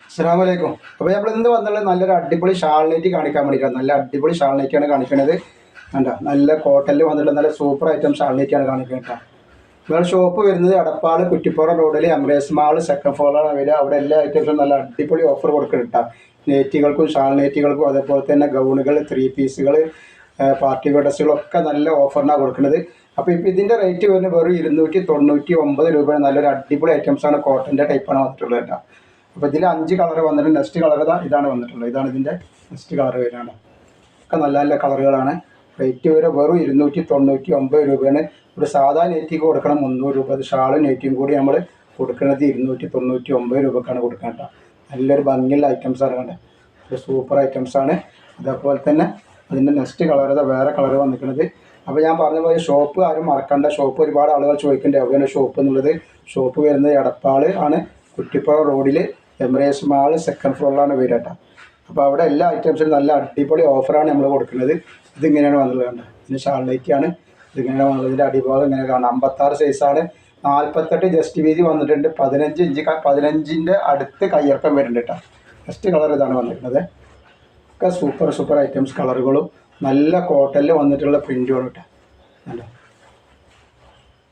അസ്സലാമു അലൈക്കും. അപ്പോൾ നമ്മൾ ഇന്ന് വന്നുള്ളത് നല്ലൊരു അടിപൊളി ഷാൾ നൈറ്റി കാണിക്കാൻ വേണ്ടിയിട്ടാണ്. നല്ല അടിപൊളി ഷാൾ നൈറ്റിയാണ് കാണിക്കുന്നത്. വേണ്ട നല്ല കോട്ടണിൽ വന്നിട്ടുള്ള നല്ല സൂപ്പർ ഐറ്റം ഷാൾ നൈറ്റിയാണ് കാണിക്കുന്നത് കേട്ടോ. നിങ്ങളുടെ ഷോപ്പ് വരുന്നത് അടപ്പാൾ കുറ്റിപ്പുറം റോഡിൽ എംബ്രേസ് മാൾ സെക്കൻഡ് ഫ്ലോറാണ് വരിക. അവിടെ എല്ലാ ഐറ്റംസും നല്ല അടിപൊളി ഓഫർ കൊടുക്കുന്നുണ്ട് കേട്ടോ. നെറ്റികൾക്കും ഷാൾ നൈറ്റികൾക്കും അതേപോലെ തന്നെ ഗൗണുകൾ, 3 പീസുകൾ, പാർട്ടി വെയർ ഡ്രസ്സുകളൊക്കെ നല്ല ഓഫറിനാണ് കൊടുക്കുന്നത്. അപ്പോൾ ഇപ്പോൾ ഇതിൻ്റെ റേറ്റ് വരുന്നത് വെറും 299 രൂപയാണ്. നല്ലൊരു അടിപൊളി ഐറ്റംസാണ്, കോട്ടൻ്റെ ടൈപ്പാണ് വന്നിട്ടുള്ളത് കേട്ടോ. അപ്പോൾ ഇതിൽ 5 കളർ വന്നിട്ടുണ്ട്. നെക്സ്റ്റ് കളർ ഇതാണ് വന്നിട്ടുള്ളത്. ഇതാണ് ഇതിൻ്റെ നെക്സ്റ്റ് കളർ വരുന്നത്. ഒക്കെ നല്ല നല്ല കളറുകളാണ്. റേറ്റ് വരെ വെറും 299 രൂപയാണ്. ഒരു സാധാ നെറ്റിക്ക് കൊടുക്കണം 300 രൂപ. അത് ഷാളും നെറ്റിയും കൂടി നമ്മൾ കൊടുക്കുന്നത് 299 രൂപക്കാണ് കൊടുക്കുന്നത് കേട്ടോ. നല്ലൊരു ഭംഗിയുള്ള ഐറ്റംസാണ് കണ്ടത്. ഒരു സൂപ്പർ ഐറ്റംസാണ്. അതേപോലെ തന്നെ അതിൻ്റെ നെക്സ്റ്റ് കളർ വേറെ കളർ വന്നിരിക്കുന്നത്. അപ്പോൾ ഞാൻ പറഞ്ഞ പോലെ ഷോപ്പ് ആരും മറക്കണ്ട. ഷോപ്പ് ഒരുപാട് ആളുകൾ ചോദിക്കേണ്ടത് എവിടെയാണ് ഷോപ്പ് എന്നുള്ളത്. ഷോപ്പ് വരുന്നത് എടപ്പാൾ ആണ്, കുറ്റിപ്പുറം റോഡിൽ എംബ്രേസ് മാൾ സെക്കൻഡ് ഫ്ലോറിലാണ് വരിക കേട്ടോ. അപ്പോൾ അവിടെ എല്ലാ ഐറ്റംസിനും നല്ല അടിപൊളി ഓഫറാണ് നമ്മൾ കൊടുക്കുന്നത്. ഇതിങ്ങനെയാണ് വന്നുള്ളത് കണ്ടോ. ഇതിന് ഷാൾ നൈറ്റിയാണ്. ഇതിങ്ങനെയാണ് വന്നുള്ളത്. ഇതിൻ്റെ അടിഭാഗം ഇങ്ങനെ കാണാം. 56 സൈസാണ്. 48 ജസ്റ്റ് വീതി വന്നിട്ടുണ്ട്. 15 ഇഞ്ച് 15ൻ്റെ അടുത്ത് കയ്യിറക്കം വരുന്നുണ്ട് കേട്ടോ. ഫസ്റ്റ് കളർ ഇതാണ് വന്നിട്ടുള്ളത്. ഒക്കെ സൂപ്പർ സൂപ്പർ ഐറ്റംസ് കളറുകളും നല്ല കോട്ടണിൽ വന്നിട്ടുള്ള പ്രിൻറ്റുകളും കേട്ടോ. കണ്ടോ,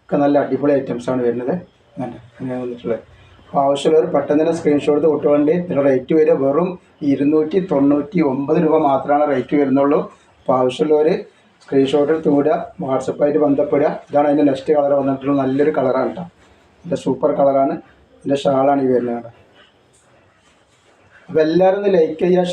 ഒക്കെ നല്ല അടിപൊളി ഐറ്റംസാണ് വരുന്നത്. കണ്ടോ അങ്ങനെ വന്നിട്ടുള്ളത്. അപ്പോൾ ആവശ്യമുള്ളവർ പെട്ടെന്ന് തന്നെ സ്ക്രീൻഷോട്ട് എടുത്ത് കൊട്ടുകൊണ്ട് ഇതിൻ്റെ റേറ്റ് വരിക വെറും 299 രൂപ മാത്രമാണ് റേറ്റ് വരുന്നുള്ളൂ. അപ്പോൾ ആവശ്യമുള്ളവർ സ്ക്രീൻഷോട്ട് എടുത്ത് വിടുക, വാട്സപ്പായിട്ട് ബന്ധപ്പെടുക. ഇതാണ് അതിൻ്റെ നെക്സ്റ്റ് കളർ വന്നിട്ടുള്ളത്. നല്ലൊരു കളറാണ് കേട്ടോ. നല്ല സൂപ്പർ കളറാണ്. ഇതിൻ്റെ ഷാളാണ് ഈ വരുന്നത് കേട്ടോ. അപ്പോൾ എല്ലാവരും ഒന്ന് ലൈക്ക് ചെയ്യുക.